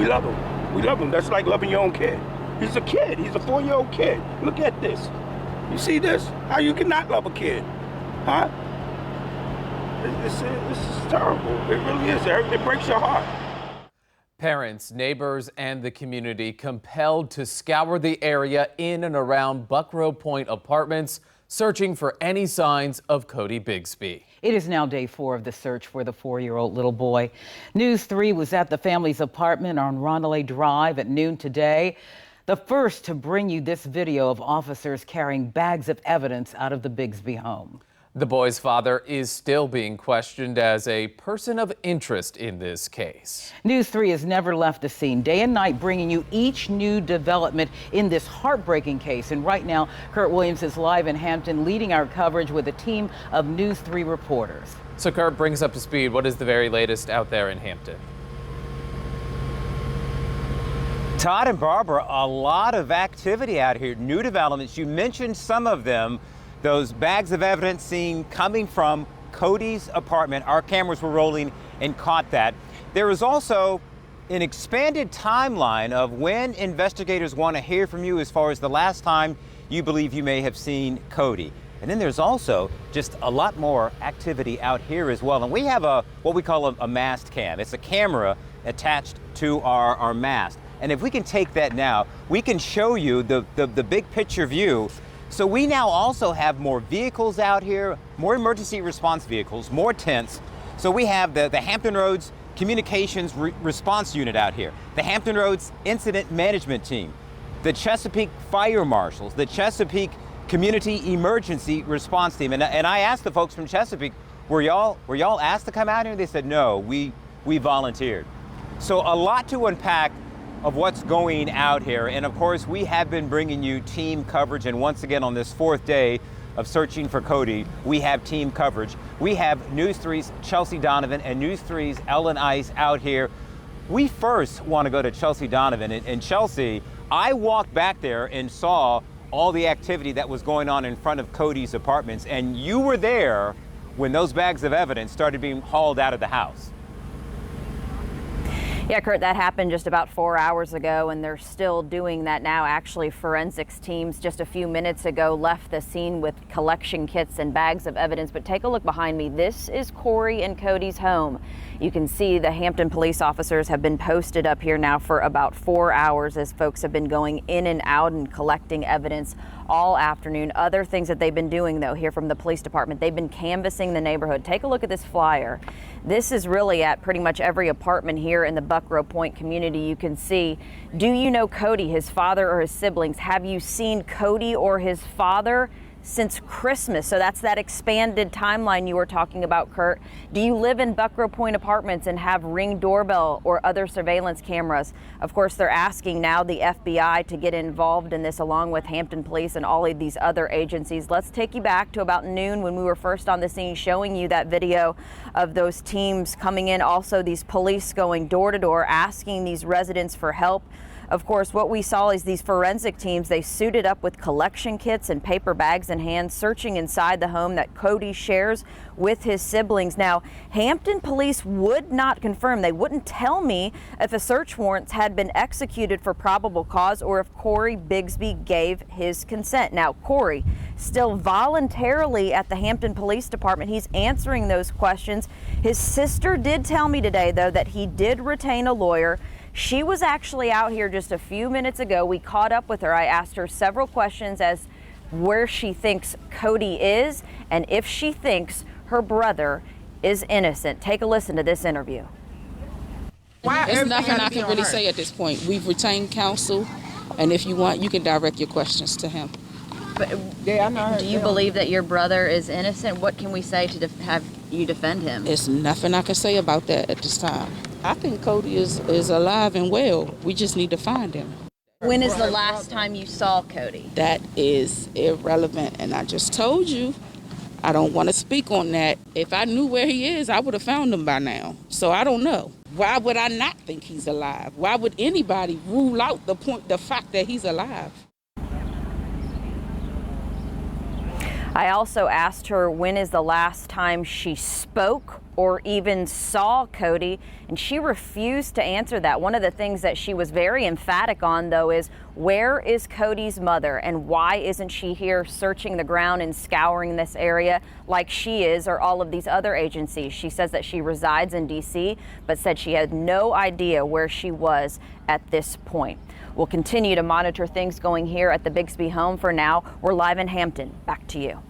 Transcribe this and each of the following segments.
love him. We love him. That's like loving your own kid. He's a kid. He's a 4-year-old kid. Look at this. You see this? How you cannot love a kid? Huh? This is terrible. It really is. It breaks your heart. Parents, neighbors, and the community compelled to scour the area in and around Buckrow Point Apartments, searching for any signs of Codi Bigsby. It is now day 4 of the search for the 4-year-old little boy. News 3 was at the family's apartment on Rondelay Drive at noon today. The first to bring you this video of officers carrying bags of evidence out of the Bigsby home. The boy's father is still being questioned as a person of interest in this case. News 3 has never left the scene, day and night, bringing you each new development in this heartbreaking case. And right now, Kurt Williams is live in Hampton, leading our coverage with a team of News 3 reporters. So Kurt, brings up to speed. What is the very latest out there in Hampton? Todd and Barbara, a lot of activity out here, new developments. You mentioned some of them. Those bags of evidence seen coming from Codi's apartment. Our cameras were rolling and caught that. There is also an expanded timeline of when investigators want to hear from you as far as the last time you believe you may have seen Codi. And then there's also just a lot more activity out here as well. And we have what we call a mast cam. It's a camera attached to our mast. And if we can take that now, we can show you the big picture view. So we now also have more vehicles out here, more emergency response vehicles, more tents. So we have the Hampton Roads Communications Response Unit out here, the Hampton Roads Incident Management Team, the Chesapeake Fire Marshals, the Chesapeake Community Emergency Response Team. And I asked the folks from Chesapeake, were y'all asked to come out here? They said, no, we volunteered. So a lot to unpack of what's going out here. And of course, we have been bringing you team coverage. And once again, on this 4th day of searching for Codi, we have team coverage. We have News 3's Chelsea Donovan and News 3's Ellen Ice out here. We first want to go to Chelsea Donovan. And Chelsea, I walked back there and saw all the activity that was going on in front of Codi's apartments. And you were there when those bags of evidence started being hauled out of the house. Yeah, Kurt, that happened just about 4 hours ago, and they're still doing that now. Actually, forensics teams just a few minutes ago left the scene with collection kits and bags of evidence. But take a look behind me. This is Corey and Codi's home. You can see the Hampton police officers have been posted up here now for about 4 hours as folks have been going in and out and collecting evidence all afternoon. Other things that they've been doing, though, here from the police department, they've been canvassing the neighborhood. Take a look at this flyer. This is really at pretty much every apartment here in the Buckrow Point community. You can see, do you know Codi, his father or his siblings? Have you seen Codi or his father since Christmas? So that's that expanded timeline you were talking about, Kurt. Do you live in Buckrow Point Apartments and have Ring doorbell or other surveillance cameras? Of course, they're asking now the FBI to get involved in this, along with Hampton Police and all of these other agencies. Let's take you back to about noon when we were first on the scene, showing you that video of those teams coming in. Also, these police going door to door, asking these residents for help. Of course, what we saw is these forensic teams, they suited up with collection kits and paper bags in hand, searching inside the home that Codi shares with his siblings. Now, Hampton police would not confirm, they wouldn't tell me if a search warrant had been executed for probable cause or if Codi Bigsby gave his consent. Now, Corey, still voluntarily at the Hampton Police Department, he's answering those questions. His sister did tell me today, though, that he did retain a lawyer. She was actually out here just a few minutes ago. We caught up with her. I asked her several questions as where she thinks Codi is and if she thinks her brother is innocent. Take a listen to this interview. There's nothing I can really say at this point. We've retained counsel, and if you want, you can direct your questions to him. But do you believe that your brother is innocent? What can we say to have you defend him? There's nothing I can say about that at this time. I think Codi is alive and well. We just need to find him. When is the last time you saw Codi? That is irrelevant, and I just told you I don't want to speak on that. If I knew where he is, I would have found him by now. So I don't know. Why would I not think he's alive? Why would anybody rule out the fact that he's alive? I also asked her when is the last time she spoke or even saw Codi, and she refused to answer that. One of the things that she was very emphatic on, though, is where is Codi's mother and why isn't she here searching the ground and scouring this area like she is or all of these other agencies? She says that she resides in D.C., but said she had no idea where she was at this point. We'll continue to monitor things going here at the Bigsby home. For now, we're live in Hampton. Back to you.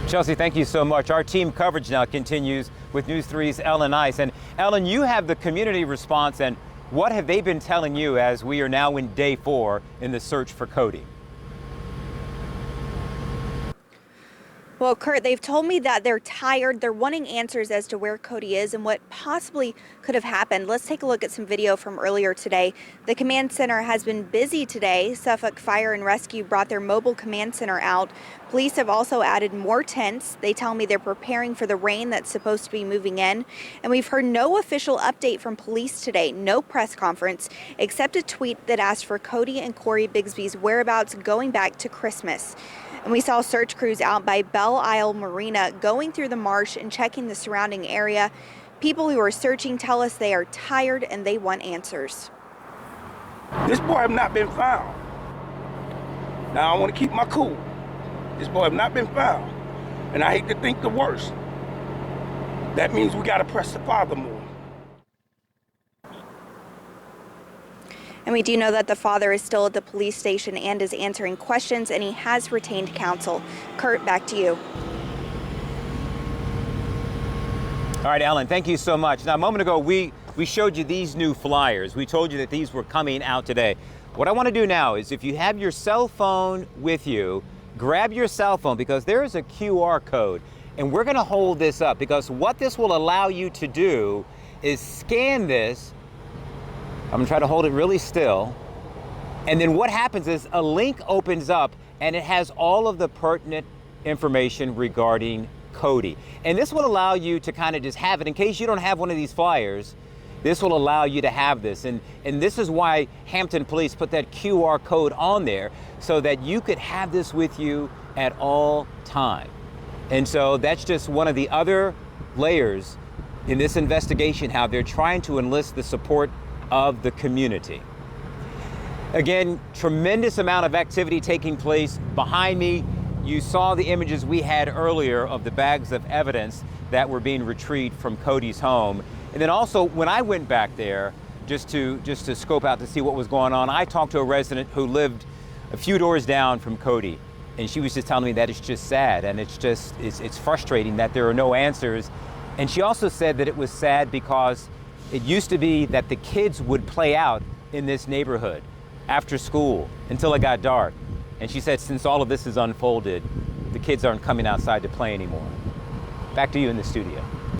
Chelsea, thank you so much. Our team coverage now continues with News 3's Ellen Ice. And Ellen, you have the community response, and what have they been telling you as we are now in day 4 in the search for Codi? Well, Kurt, they've told me that they're tired. They're wanting answers as to where Codi is and what possibly could have happened. Let's take a look at some video from earlier today. The command center has been busy today. Suffolk Fire and Rescue brought their mobile command center out. Police have also added more tents. They tell me they're preparing for the rain that's supposed to be moving in. And we've heard no official update from police today, no press conference, except a tweet that asked for Codi and Codi Bigsby's whereabouts going back to Christmas. And we saw search crews out by Belle Isle Marina going through the marsh and checking the surrounding area. People who are searching tell us they are tired and they want answers. This boy have not been found. Now I want to keep my cool. This boy have not been found. And I hate to think the worst. That means we got to press the father more. And we do know that the father is still at the police station and is answering questions, and he has retained counsel. Kurt, back to you. All right, Ellen, thank you so much. Now, a moment ago, we showed you these new flyers. We told you that these were coming out today. What I want to do now is if you have your cell phone with you, grab your cell phone because there is a QR code. And we're going to hold this up because what this will allow you to do is scan this. I'm going to try to hold it really still. And then what happens is a link opens up and it has all of the pertinent information regarding Codi. And this will allow you to kind of just have it in case you don't have one of these flyers. This will allow you to have this. And this is why Hampton Police put that QR code on there so that you could have this with you at all time. And so that's just one of the other layers in this investigation, how they're trying to enlist the support of the community. Again, tremendous amount of activity taking place behind me. You saw the images we had earlier of the bags of evidence that were being retrieved from Codi's home. And then also when I went back there just to scope out to see what was going on, I talked to a resident who lived a few doors down from Codi. And she was just telling me that it's just sad and it's frustrating that there are no answers. And she also said that it was sad because it used to be that the kids would play out in this neighborhood after school until it got dark. And she said since all of this is unfolded, the kids aren't coming outside to play anymore. Back to you in the studio.